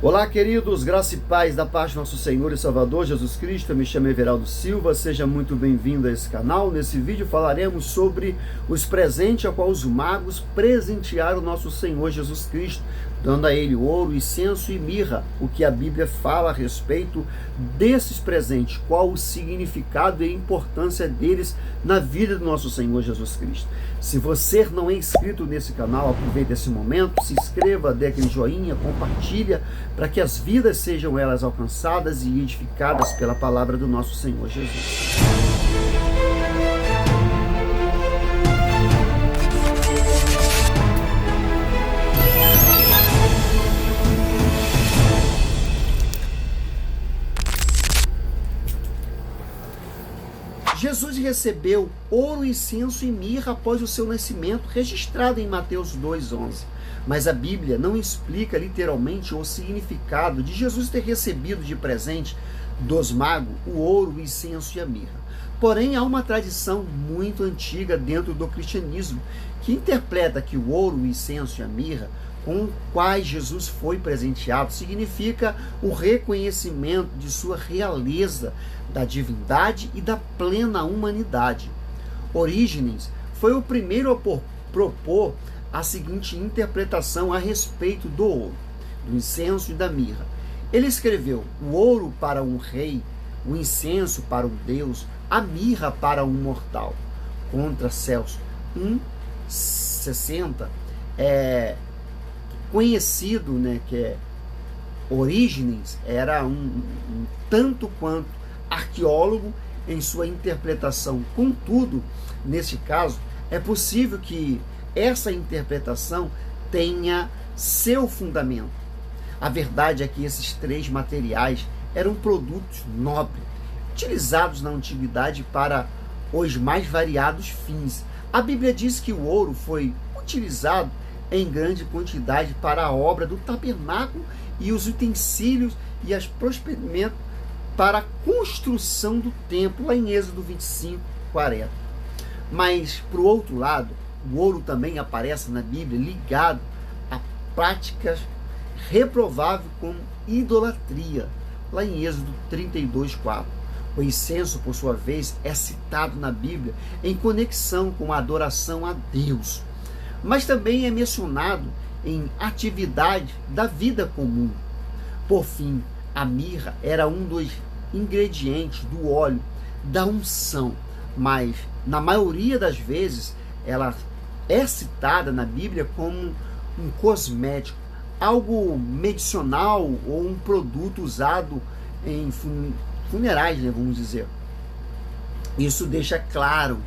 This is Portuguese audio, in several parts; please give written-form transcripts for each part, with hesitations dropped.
Olá, queridos, graça e paz da paz do nosso Senhor e Salvador Jesus Cristo. Eu me chamo Everaldo Silva, seja muito bem-vindo a esse canal. Nesse vídeo falaremos sobre os presentes a qual os magos presentearam o nosso Senhor Jesus Cristo, dando a ele ouro, incenso e mirra. O que a Bíblia fala a respeito desses presentes, qual o significado e a importância deles na vida do nosso Senhor Jesus Cristo. Se você não é inscrito nesse canal, aproveite esse momento, se inscreva, dê aquele joinha, compartilha, para que as vidas sejam elas alcançadas e edificadas pela palavra do nosso Senhor Jesus. Jesus recebeu ouro, incenso e mirra após o seu nascimento, registrado em Mateus 2,11. Mas a Bíblia não explica literalmente o significado de Jesus ter recebido de presente dos magos o ouro, o incenso e a mirra. Porém, há uma tradição muito antiga dentro do cristianismo que interpreta que o ouro, o incenso e a mirra com os quais Jesus foi presenteado significa o reconhecimento de sua realeza, da divindade e da plena humanidade. Orígenes foi o primeiro a propor a seguinte interpretação a respeito do ouro, do incenso e da mirra. Ele escreveu: o ouro para um rei, o incenso para um deus, a mirra para um mortal. Contra Celso 1,60 conhecido, que é Orígenes, era um tanto quanto arqueólogo em sua interpretação. Contudo, nesse caso, é possível que essa interpretação tenha seu fundamento. A verdade é que esses três materiais eram produtos nobres, utilizados na antiguidade para os mais variados fins. A Bíblia diz que o ouro foi utilizado em grande quantidade para a obra do tabernáculo e os utensílios e as procedimentos para a construção do templo, lá em Êxodo 25:40. Mas, por outro lado, o ouro também aparece na Bíblia ligado a práticas reprováveis como idolatria, lá em Êxodo 32:4. O incenso, por sua vez, é citado na Bíblia em conexão com a adoração a Deus, mas também é mencionado em atividade da vida comum. Por fim, a mirra era um dos ingredientes do óleo da unção, mas na maioria das vezes ela é citada na Bíblia como um cosmético, algo medicinal ou um produto usado em funerais, vamos dizer. Isso deixa claro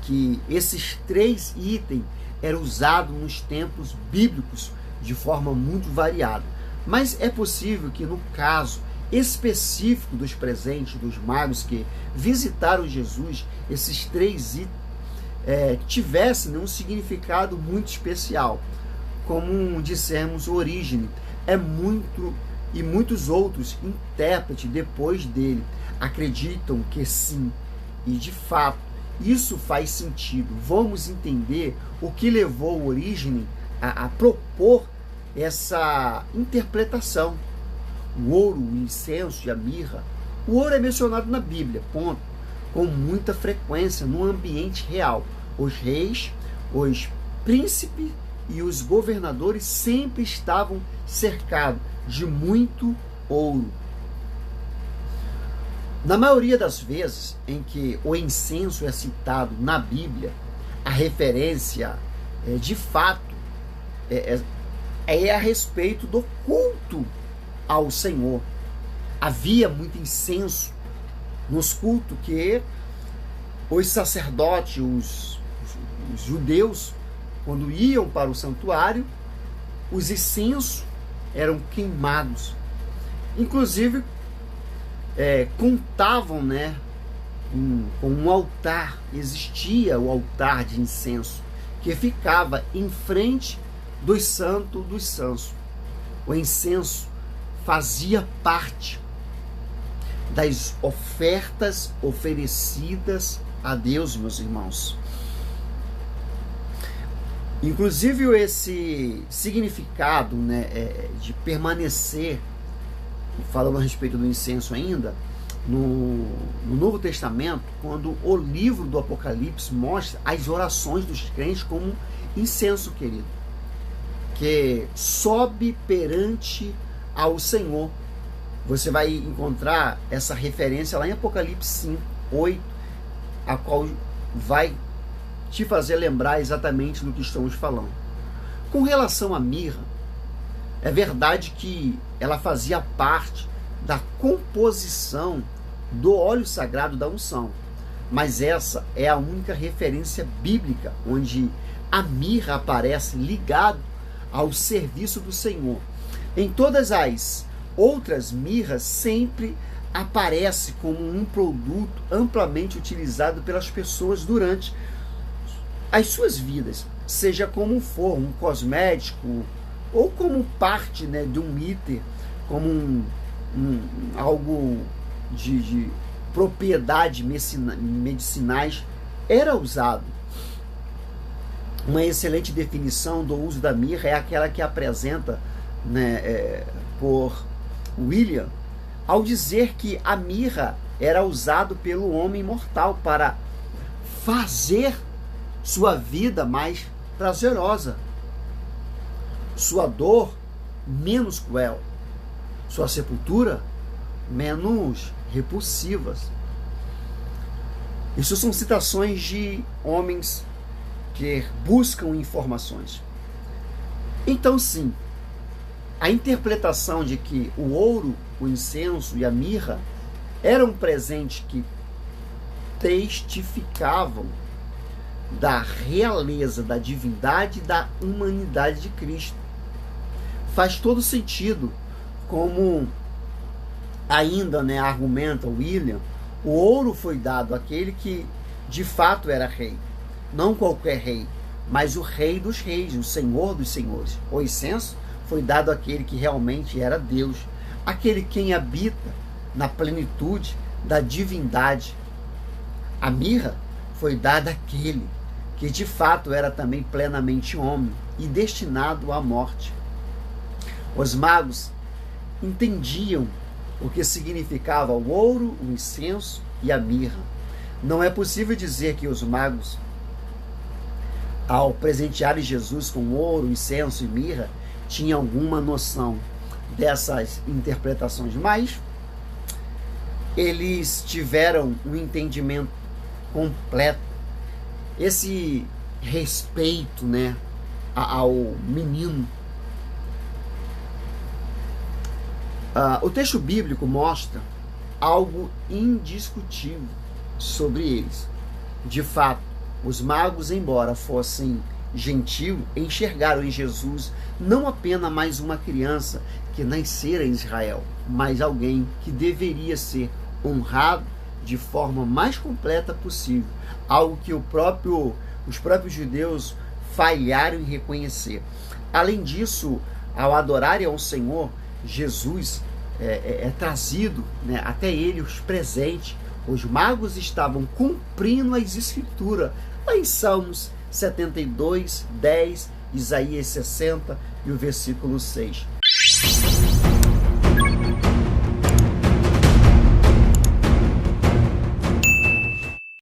que esses três itens eram usados nos templos bíblicos de forma muito variada. Mas é possível que no caso específico dos presentes dos magos que visitaram Jesus, esses três itens tivessem um significado muito especial. Como dissemos, Orígenes e muitos outros intérpretes depois dele acreditam que sim, e de fato isso faz sentido. Vamos entender o que levou Orígenes a propor essa interpretação. O ouro, o incenso e a mirra. O ouro é mencionado na Bíblia, ponto, com muita frequência no ambiente real. Os reis, os príncipes e os governadores sempre estavam cercados de muito ouro. Na maioria das vezes em que o incenso é citado na Bíblia, a referência de fato é a respeito do culto ao Senhor. Havia muito incenso nos cultos que os sacerdotes, os judeus, quando iam para o santuário, os incensos eram queimados. Inclusive, contavam com um altar. Existia o altar de incenso que ficava em frente dos santos dos santos. O incenso fazia parte das ofertas oferecidas a Deus, meus irmãos. Inclusive esse significado de permanecer falando a respeito do incenso ainda, no Novo Testamento, quando o livro do Apocalipse mostra as orações dos crentes como incenso, querido, que sobe perante ao Senhor. Você vai encontrar essa referência lá em Apocalipse 5, 8, a qual vai te fazer lembrar exatamente do que estamos falando. Com relação à mirra, é verdade que ela fazia parte da composição do óleo sagrado da unção, mas essa é a única referência bíblica onde a mirra aparece ligado ao serviço do Senhor. Em todas as outras mirras sempre aparece como um produto amplamente utilizado pelas pessoas durante as suas vidas, seja como for, um cosmético ou como parte, né, de um íter, como algo de propriedades medicinais, era usado. Uma excelente definição do uso da mirra é aquela que apresenta, né, por William, ao dizer que a mirra era usado pelo homem mortal para fazer sua vida mais prazerosa, sua dor menos cruel, sua sepultura menos repulsivas. Isso são citações de homens que buscam informações. Então, sim, a interpretação de que o ouro, o incenso e a mirra eram um presente que testificavam da realeza, da divindade e da humanidade de Cristo. Faz todo sentido, como ainda, né, argumenta William, o ouro foi dado àquele que de fato era rei, não qualquer rei, mas o rei dos reis, o senhor dos senhores. O incenso foi dado àquele que realmente era Deus, aquele quem habita na plenitude da divindade. A mirra foi dada àquele que de fato era também plenamente homem e destinado à morte. Os magos entendiam o que significava o ouro, o incenso e a mirra. Não é possível dizer que os magos, ao presentearem Jesus com ouro, incenso e mirra, tinham alguma noção dessas interpretações, mas eles tiveram um entendimento completo. Esse respeito, né, ao menino. O texto bíblico mostra algo indiscutível sobre eles. De fato, os magos, embora fossem gentios, enxergaram em Jesus não apenas mais uma criança que nascera em Israel, mas alguém que deveria ser honrado de forma mais completa possível, algo que os próprios judeus falharam em reconhecer. Além disso, ao adorarem ao Senhor, Jesus é trazido, né, até ele os presentes. Os magos estavam cumprindo as escrituras, lá em Salmos 72, 10, Isaías 60 e o versículo 6.